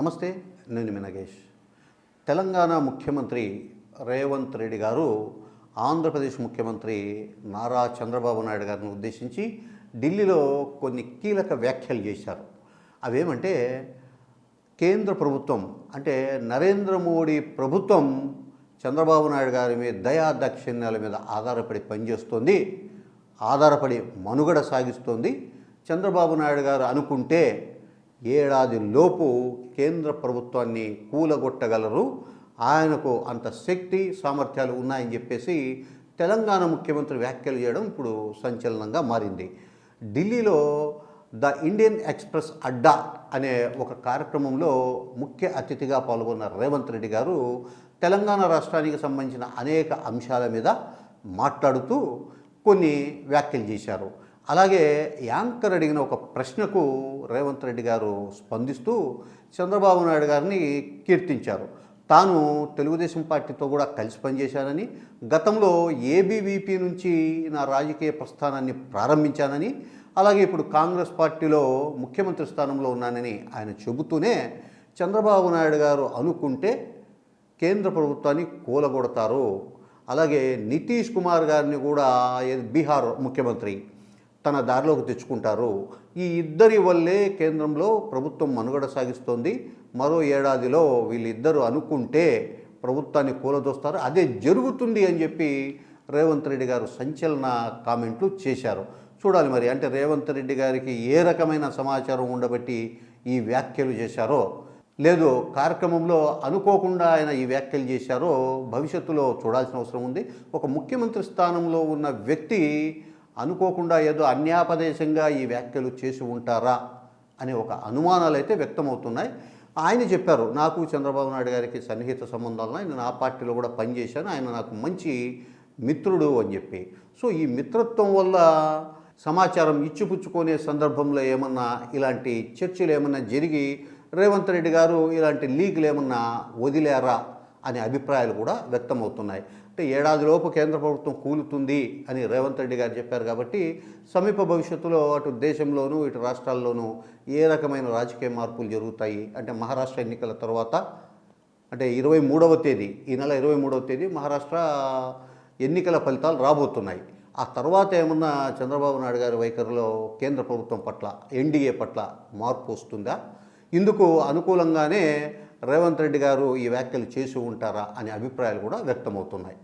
నమస్తే, నేను మీ నగేష్. తెలంగాణ ముఖ్యమంత్రి రేవంత్ రెడ్డి గారు ఆంధ్రప్రదేశ్ ముఖ్యమంత్రి నారా చంద్రబాబు నాయుడు గారిని ఉద్దేశించి ఢిల్లీలో కొన్ని కీలక వ్యాఖ్యలు చేశారు. అవేమంటే కేంద్ర ప్రభుత్వం అంటే నరేంద్ర మోడీ ప్రభుత్వం చంద్రబాబు నాయుడు గారి మీద దయా దాక్షిణ్యాల మీద ఆధారపడి పనిచేస్తోంది, ఆధారపడి మనుగడ సాగిస్తోంది. చంద్రబాబు నాయుడు గారు అనుకుంటే ఏడాది లోపు కేంద్ర ప్రభుత్వాన్ని కూలగొట్టగలరు, ఆయనకు అంత శక్తి సామర్థ్యాలు ఉన్నాయని చెప్పేసి తెలంగాణ ముఖ్యమంత్రి వ్యాఖ్యలు చేయడం ఇప్పుడు సంచలనంగా మారింది. ఢిల్లీలో ద ఇండియన్ ఎక్స్ప్రెస్ అడ్డా అనే ఒక కార్యక్రమంలో ముఖ్య అతిథిగా పాల్గొన్న రేవంత్ రెడ్డి గారు తెలంగాణ రాష్ట్రానికి సంబంధించిన అనేక అంశాల మీద మాట్లాడుతూ కొన్ని వ్యాఖ్యలు చేశారు. అలాగే యాంకర్ అడిగిన ఒక ప్రశ్నకు రేవంత్ రెడ్డి గారు స్పందిస్తూ చంద్రబాబు నాయుడు గారిని కీర్తించారు. తాను తెలుగుదేశం పార్టీతో కూడా కలిసి పనిచేశానని, గతంలో ఏబీవీపీ నుంచి నా రాజకీయ ప్రస్థానాన్ని ప్రారంభించానని, అలాగే ఇప్పుడు కాంగ్రెస్ పార్టీలో ముఖ్యమంత్రి స్థానంలో ఉన్నానని ఆయన చెబుతూనే చంద్రబాబు నాయుడు గారు అనుకుంటే కేంద్ర ప్రభుత్వాన్ని కూలగొడతారు, అలాగే నితీష్ కుమార్ గారిని కూడా బీహార్ ముఖ్యమంత్రి తన దారిలోకి తెచ్చుకుంటారు, ఈ ఇద్దరి వల్లే కేంద్రంలో ప్రభుత్వం మనుగడ సాగిస్తోంది, మరో ఏడాదిలో వీళ్ళిద్దరూ అనుకుంటే ప్రభుత్వాన్ని కూలదోస్తారు, అదే జరుగుతుంది అని చెప్పి రేవంత్ రెడ్డి గారు సంచలన కామెంట్లు చేశారు. చూడాలి మరి, అంటే రేవంత్ రెడ్డి గారికి ఏ రకమైన సమాచారం ఉండబట్టి ఈ వ్యాఖ్యలు చేశారో, లేదు కార్యక్రమంలో అనుకోకుండా ఆయన ఈ వ్యాఖ్యలు చేశారో భవిష్యత్తులో చూడాల్సిన అవసరం ఉంది. ఒక ముఖ్యమంత్రి స్థానంలో ఉన్న వ్యక్తి అనుకోకుండా ఏదో అన్యాపదేశంగా ఈ వ్యాఖ్యలు చేసి ఉంటారా అనే ఒక అనుమానాలు అయితే వ్యక్తమవుతున్నాయి. ఆయన చెప్పారు, నాకు చంద్రబాబు నాయుడు గారికి సన్నిహిత సంబంధాలను, ఆయన నా పార్టీలో కూడా పనిచేశాను, ఆయన నాకు మంచి మిత్రుడు అని చెప్పి. సో ఈ మిత్రత్వం వల్ల సమాచారం ఇచ్చిపుచ్చుకునే సందర్భంలో ఏమన్నా ఇలాంటి చర్చలు ఏమన్నా జరిగి రేవంత్ రెడ్డి గారు ఇలాంటి లీకులు ఏమన్నా వదిలేరా అనే అభిప్రాయాలు కూడా వ్యక్తమవుతున్నాయి. అంటే ఏడాదిలోపు కేంద్ర ప్రభుత్వం కూలుతుంది అని రేవంత్ రెడ్డి గారు చెప్పారు కాబట్టి సమీప భవిష్యత్తులో అటు దేశంలోనూ ఇటు రాష్ట్రాల్లోనూ ఏ రకమైన రాజకీయ మార్పులు జరుగుతాయి అంటే మహారాష్ట్ర ఎన్నికల తర్వాత అంటే 23వ తేదీ, ఈ నెల 23వ తేదీ మహారాష్ట్ర ఎన్నికల ఫలితాలు రాబోతున్నాయి. ఆ తర్వాత ఏమన్నా చంద్రబాబు నాయుడు గారి వైఖరిలో కేంద్ర ప్రభుత్వం పట్ల, ఎన్డీఏ పట్ల మార్పు వస్తుందా? ఇందుకు అనుకూలంగానే రేవంత్ రెడ్డి గారు ఈ వ్యాఖ్యలు చేసి ఉంటారా అనే అభిప్రాయాలు కూడా వ్యక్తమవుతున్నాయి.